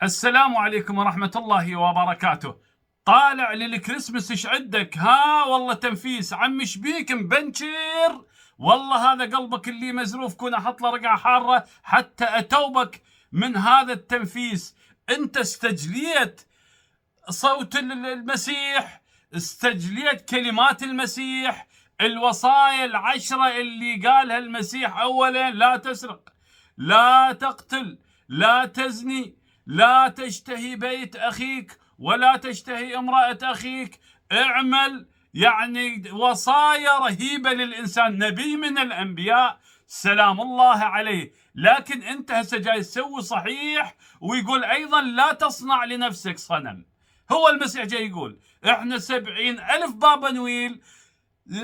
السلام عليكم ورحمة الله وبركاته. طالع للكريسماس ايش عندك؟ ها والله تنفيس عم شبيك مبنشر. والله هذا قلبك اللي مزروف، كون احط له رقعة حارة حتى اتوبك من هذا التنفيس. انت استجليت صوت المسيح، استجليت كلمات المسيح، الوصايا العشرة اللي قالها المسيح. اولا لا تسرق، لا تقتل، لا تزني، لا تشتهي بيت أخيك، ولا تشتهي امرأة أخيك. اعمل يعني وصايا رهيبة للإنسان، نبي من الأنبياء سلام الله عليه. لكن أنت هسه جاي تسوي صحيح، ويقول أيضا لا تصنع لنفسك صنم. هو المسيح جاي يقول احنا 70,000 بابا نويل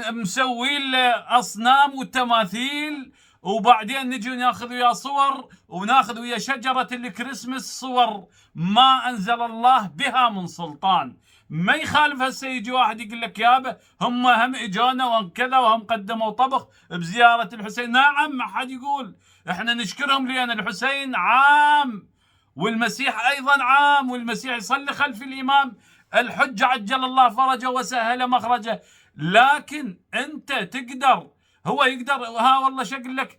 مسوين له أصنام وتماثيل، وبعدين نجي ناخذ وياه صور، وناخذ ويا شجرة الكريسماس صور ما أنزل الله بها من سلطان. ما يخالف هسه يجي واحد يقول لك يابا هم اجونا وهم كذا وهم قدموا طبخ بزيارة الحسين. نعم، ما حد يقول، احنا نشكرهم لأن الحسين عام والمسيح أيضا عام، والمسيح يصلي خلف الإمام الحجة عجل الله فرجه وسهل مخرجه. لكن أنت تقدر، هو يقدر. ها والله شكل لك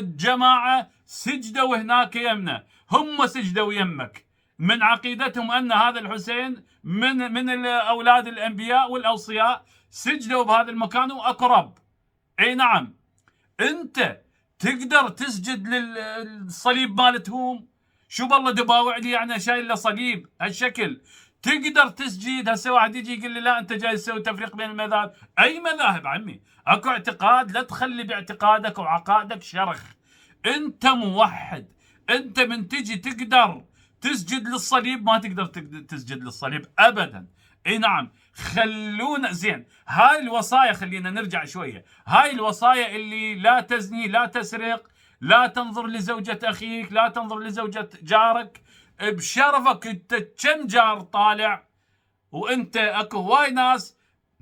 جماعة سجدوا هناك يمنا، هم سجدوا يمك من عقيدتهم أن هذا الحسين من أولاد الأنبياء والأوصياء، سجدوا بهذا المكان وأقرب. أي نعم، أنت تقدر تسجد للصليب مالتهم. شو بالله دباوع لي يعني شايل له صليب هالشكل؟ تقدر تسجد. هسه واحد يجي يقول لي لا انت جاي تسوي تفريق بين المذاهب. اي مذاهب عمي؟ اكو اعتقاد، لا تخلي باعتقادك وعقائدك شرخ. انت موحد، انت من تجي تقدر تسجد للصليب؟ ما تقدر تسجد للصليب ابدا. اي نعم، خلونا زين. هاي الوصايا خلينا نرجع شويه. هاي الوصايا اللي لا تزني، لا تسرق، لا تنظر لزوجة اخيك، لا تنظر لزوجة جارك. بشرفك انت كم جار طالع؟ وانت اكو هواي ناس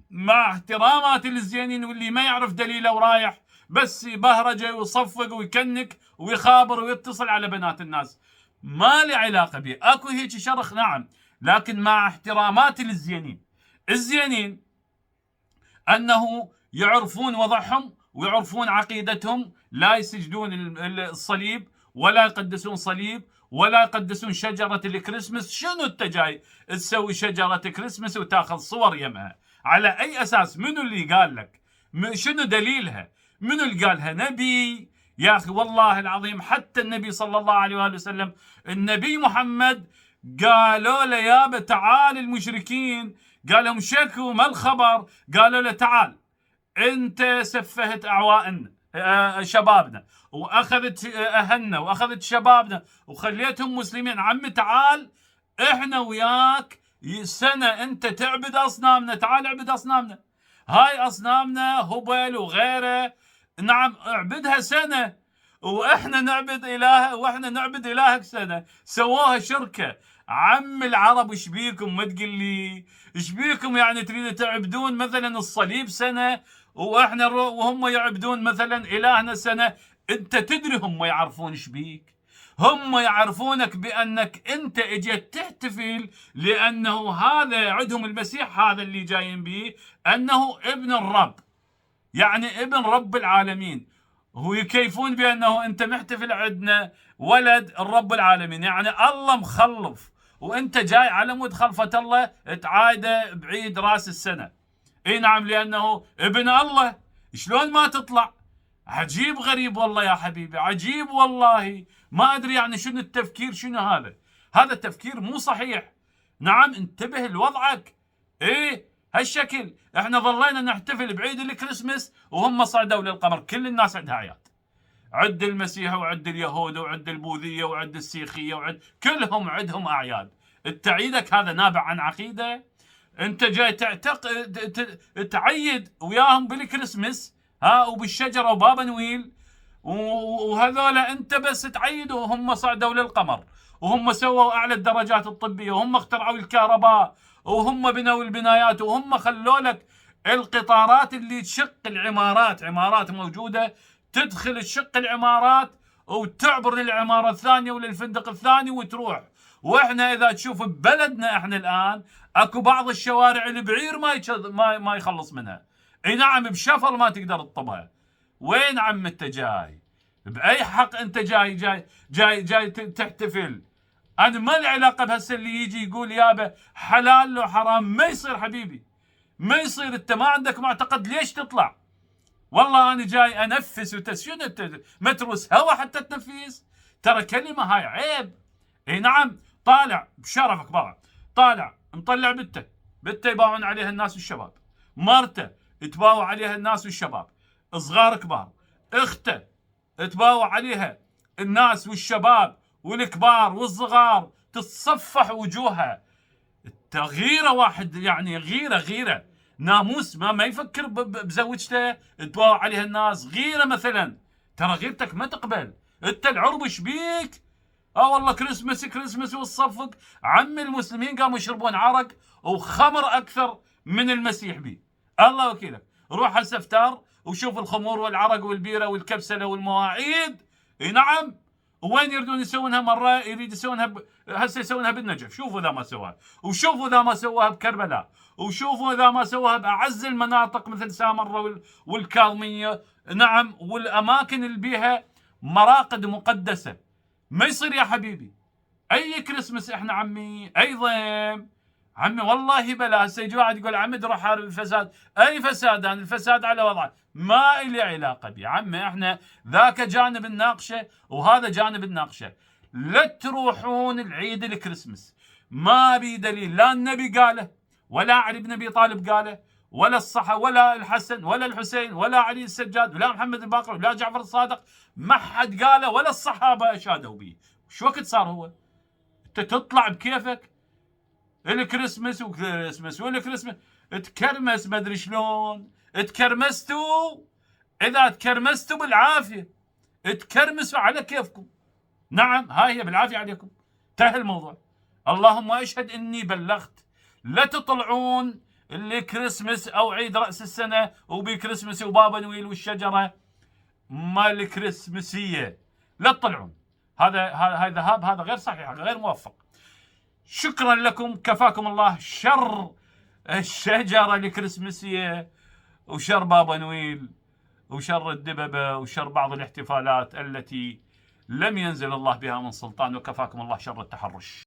مع احترامات الزينين واللي ما يعرف دليله ورايح بس يبهرجه ويصفق ويكنك ويخابر ويتصل على بنات الناس. ما لي علاقه به، اكو هيك شرخ نعم، لكن مع احترامات الزينين. الزينين انه يعرفون وضعهم ويعرفون عقيدتهم، لا يسجدون الصليب ولا يقدسون صليب ولا يقدسون شجرة الكريسماس. شنو انت جاي تسوي شجرة كريسماس وتاخذ صور يمها؟ على اي اساس؟ منو اللي قال لك؟ شنو دليلها؟ منو اللي قالها؟ نبي يا اخي والله العظيم. حتى النبي صلى الله عليه وآله وسلم، النبي محمد، قالوا له يابا تعال المشركين، قال لهم شكوا ما الخبر؟ قالوا له تعال انت سفهت اعوائنا شبابنا، واخذت اهلنا واخذت شبابنا وخليتهم مسلمين. عم تعال احنا وياك سنه انت تعبد اصنامنا، تعال اعبد اصنامنا. هاي اصنامنا هبل وغيره، نعم اعبدها سنه واحنا نعبد اله، واحنا نعبد الهك سنه. سووها شركه. عم العرب ايش بيكم؟ ما تقول لي ايش بيكم يعني تريدوا تعبدون مثلا الصليب سنه واحنا وهم يعبدون مثلا الهنا سنه؟ انت تدري هم يعرفون ايش بيك؟ هم يعرفونك بانك انت اجيت تحتفل لانه هذا عندهم المسيح هذا اللي جايين به انه ابن الرب، يعني ابن رب العالمين. هو يكيفون بانه انت محتفل عندنا ولد الرب العالمين، يعني الله مخلف، وانت جاي على مود خلفة الله تعايده بعيد راس السنه. اي نعم، لانه ابن الله. شلون ما تطلع؟ عجيب غريب والله يا حبيبي، عجيب والله. ما ادري يعني شنو التفكير، شنو هذا التفكير مو صحيح. نعم انتبه لوضعك. ايه هالشكل احنا ظلينا نحتفل بعيد الكريسماس وهم صعدوا للقمر. كل الناس عندها اعياد، عد المسيح وعد اليهود وعد البوذيه وعد السيخيه وعد كلهم عندهم اعياد. التعييدك هذا نابع عن عقيده؟ انت جاي تعيد وياهم بالكريسماس وبالشجره وبابا نويل وهذولا انت بس تعيد وهم صعدوا للقمر وهم سووا اعلى الدرجات الطبيه وهم اخترعوا الكهرباء وهم بنوا البنايات وهم خلوا لك القطارات اللي تشق العمارات. عمارات موجوده تدخل تشق العمارات وتعبر للعمارة الثانية وللفندق الثاني وتروح. واحنا اذا تشوف ببلدنا احنا الان اكو بعض الشوارع البعير ما يخلص منها. اي نعم، بشفر ما تقدر تطبها. وين عم انت جاي؟ باي حق انت جاي تحتفل؟ انا ما لي علاقه بهسه اللي يجي يقول يابا حلال لو حرام. ما يصير حبيبي، ما يصير. انت ما عندك معتقد ليش تطلع؟ والله انا جاي انفس شنو متروس هوا حتى تنفيس؟ ترى كلمه هاي عيب. اي نعم، طالع بشرفك بابا، طالع مطلع بته يباعون عليها الناس والشباب، مرته تباوع عليها الناس والشباب، صغار كبار، اخته تباوع عليها الناس والشباب والكبار والصغار، تتصفح وجوهها. غيره واحد يعني، غيره ناموس ما يفكر بزوجته تباوع عليها الناس. غيره مثلا، ترى غيرتك ما تقبل. انت العربش بيك. والله كريسمس والصفق. عم المسلمين قاموا يشربون عرق وخمر اكثر من المسيح بي. الله وكيلك. روح هسه افطار وشوف الخمور والعرق والبيره والكبسله والمواعيد. اي نعم. وين يريدون يسوونها؟ مره يريد يسوونها هسه يسوونها بالنجف. شوفوا اذا ما سووها، وشوفوا اذا ما سووها بكربلاء، وشوفوا اذا ما سووها باعز المناطق مثل سامره والكاظميه. نعم، والاماكن اللي بيها مراقد مقدسه. ما يصير يا حبيبي. اي كريسمس احنا عمي، اي ضيم عمي، والله بلا. هسه يجي واحد يقول عمي روح حارب الفساد. اي فساد؟ انا الفساد على وضعه ما لي علاقه بي عمي. احنا ذاك جانب الناقشه وهذا جانب الناقشه. لا تروحون العيد الكريسمس ما بي دليل، لا النبي قاله ولا علي بن ابي طالب قاله ولا الصحة ولا الحسن ولا الحسين ولا علي السجاد ولا محمد الباقر ولا جعفر الصادق. ما حد قاله ولا الصحابه اشادوا به. شو وقت صار هو؟ انت تطلع بكيفك الكريسمس والكريسمس تكرمس ما ادري شلون. تكرمستوا، اذا تكرمستوا بالعافيه تكرمسوا على كيفكم. نعم، هاي هي بالعافيه عليكم. انتهى الموضوع. اللهم اشهد اني بلغت. لا تطلعون الكريسمس او عيد راس السنه وبكريسمس وبابا نويل والشجره مال الكريسمسيه. لا تطلعون. هذا ذهاب، هذا غير صحيح، غير موفق. شكرا لكم. كفاكم الله شر الشجره الكريسمسيه وشر بابا نويل وشر الدببه وشر بعض الاحتفالات التي لم ينزل الله بها من سلطان. وكفاكم الله شر التحرش.